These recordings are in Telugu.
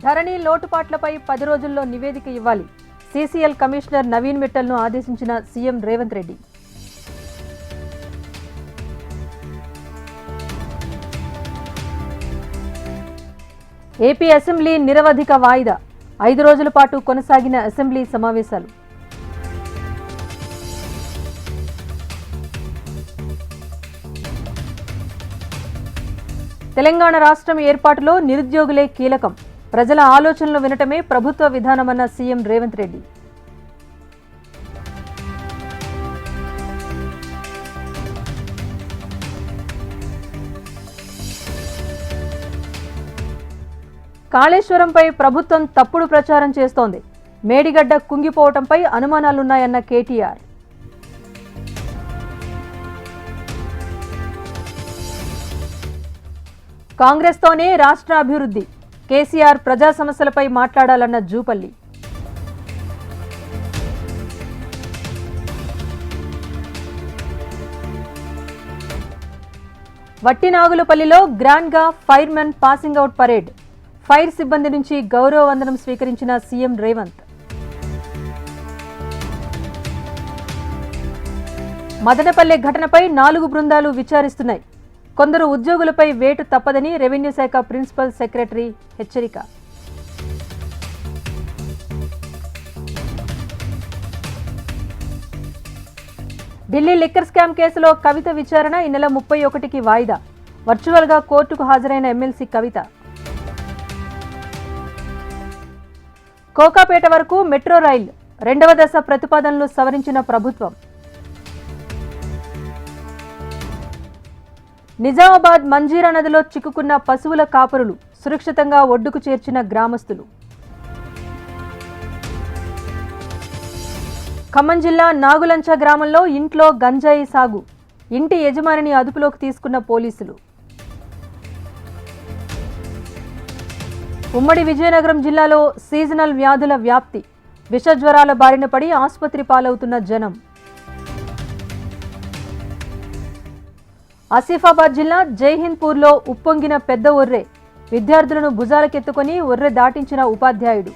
ధరణి లోటుపాట్లపై 10 రోజుల్లో నివేదిక ఇవ్వాలి. సీసీఎల్ కమిషనర్ నవీన్ మిట్టల్ను ఆదేశించిన CM Revanth Reddy. AP assembly నిరవధిక వాయిదా. 5 రోజుల పాటు కొనసాగిన అసెంబ్లీ సమావేశాలు. తెలంగాణ రాష్ట్రం ఏర్పాటులో నిరుద్యోగులే కీలకం. ప్రజల ఆలోచనలు వినటమే ప్రభుత్వ విధానమన్న సీఎం రేవంత్ రెడ్డి. కాళేశ్వరంపై ప్రభుత్వం తప్పుడు ప్రచారం చేస్తోంది. మేడిగడ్డ కుంగిపోవటంపై అనుమానాలున్నాయన్న కేటీఆర్. కాంగ్రెస్తోనే రాష్ట్ర అభివృద్ధి. కేసీఆర్ ప్రజా సమస్యలపై మాట్లాడాలన్న జూపల్లి. వట్టినాగులపల్లిలో గ్రాండ్గా firemen passing out parade. Fire సిబ్బంది నుంచి గౌరవ వందనం స్వీకరించిన సీఎం రేవంత్. మదనపల్లె ఘటనపై 4 బృందాలు విచారిస్తున్నాయి. కొందరు ఉద్యోగులపై వేటు తప్పదని రెవెన్యూ శాఖ ప్రిన్సిపల్ సెక్రటరీ హెచ్చరిక. ఢిల్లీ లిక్కర్ స్కామ్ కేసులో కవిత విచారణ ఈ నెల 31కి వాయిదా. వర్చువల్గా కోర్టుకు హాజరైన ఎమ్మెల్సీ కవిత. కోకాపేట వరకు మెట్రో రైల్ 2వ దశ ప్రతిపాదనలు సవరించిన ప్రభుత్వం. నిజామాబాద్ మంజీరా నదిలో చిక్కుకున్న పశువుల కాపరులు సురక్షితంగా ఒడ్డుకు చేర్చిన గ్రామస్తులు. ఖమ్మం జిల్లా నాగులంచ గ్రామంలో ఇంట్లో గంజాయి సాగు. ఇంటి యజమానిని అదుపులోకి తీసుకున్న పోలీసులు. ఉమ్మడి విజయనగరం జిల్లాలో సీజనల్ వ్యాధుల వ్యాప్తి. విషజ్వరాల బారిన పడి ఆసుపత్రి పాలవుతున్న జనం. ఆసిఫాబాద్ జిల్లా జైహింద్పూర్లో ఉప్పొంగిన పెద్ద ఒర్రె. విద్యార్థులను భుజాలకెత్తుకుని ఒర్రె దాటించిన ఉపాధ్యాయుడు.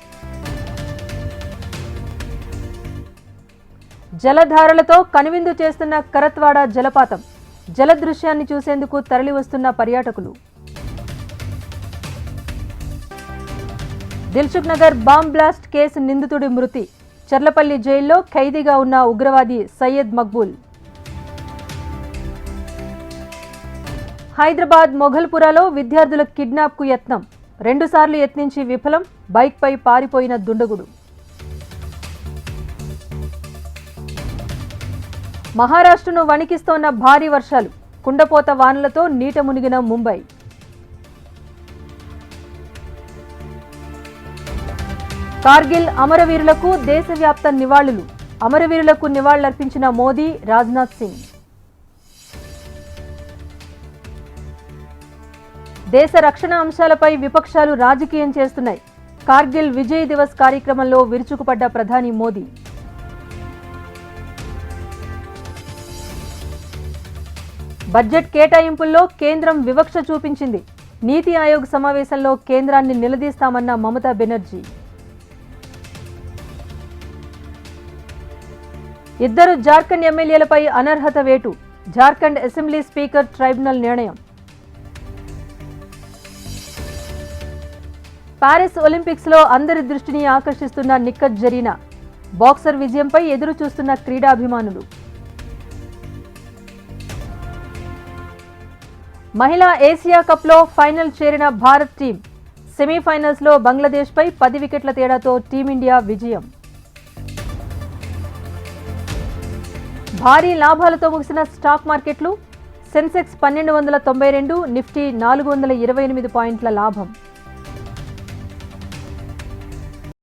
జలధారలతో కనువిందు చేస్తున్న కరత్వాడ జలపాతం. జలదృశ్యాన్ని చూసేందుకు తరలివస్తున్న పర్యాటకులు. Dilsukh Nagar bomb blast case నిందితుడి మృతి. చర్లపల్లి జైల్లో ఖైదీగా ఉన్న ఉగ్రవాది సయ్యద్ మక్బూల్. హైదరాబాద్ మొఘల్పురాలో విద్యార్థుల కిడ్నాప్కు యత్నం. 2 సార్లు యత్నించి విఫలం. బైక్పై పారిపోయిన దుండగుడు. మహారాష్ట్రను వణికిస్తోన్న భారీ వర్షాలు. కుండపోత వానలతో నీట మునిగిన ముంబై. కార్గిల్ అమరవీరులకు దేశవ్యాప్త నివాళులు. అమరవీరులకు నివాళులర్పించిన మోదీ, రాజ్నాథ్ సింగ్. దేశ రక్షణ అంశాలపై విపక్షాలు రాజకీయం చేస్తున్నాయి. కార్గిల్ విజయ్ దివస్ కార్యక్రమంలో విరుచుకుపడ్డ ప్రధాని మోదీ. బడ్జెట్ కేటాయింపుల్లో కేంద్రం వివక్ష చూపించింది. నీతి ఆయోగ్ సమావేశంలో కేంద్రాన్ని నిలదీస్తామన్న మమతా బెనర్జీ. 2 జార్ఖండ్ ఎమ్మెల్యేలపై అనర్హత వేటు. జార్ఖండ్ అసెంబ్లీ స్పీకర్ ట్రైబ్యునల్ నిర్ణయం. పారిస్ ఒలింపిక్స్ లో అందరి దృష్టిని ఆకర్షిస్తున్న నిక్కత్ జరీనా. బాక్సర్ విజయంపై ఎదురు చూస్తున్న క్రీడాభిమానులు. మహిళా ఏసియా కప్లో ఫైనల్ చేరిన భారత్ టీం. సెమీఫైనల్స్ లో బంగ్లాదేశ్పై 10 వికెట్ల తేడాతో టీమిండియా విజయం. భారీ లాభాలతో ముగిసిన స్టాక్ మార్కెట్లు. సెన్సెక్స్ 1292, నిఫ్టీ 428 పాయింట్ల లాభం.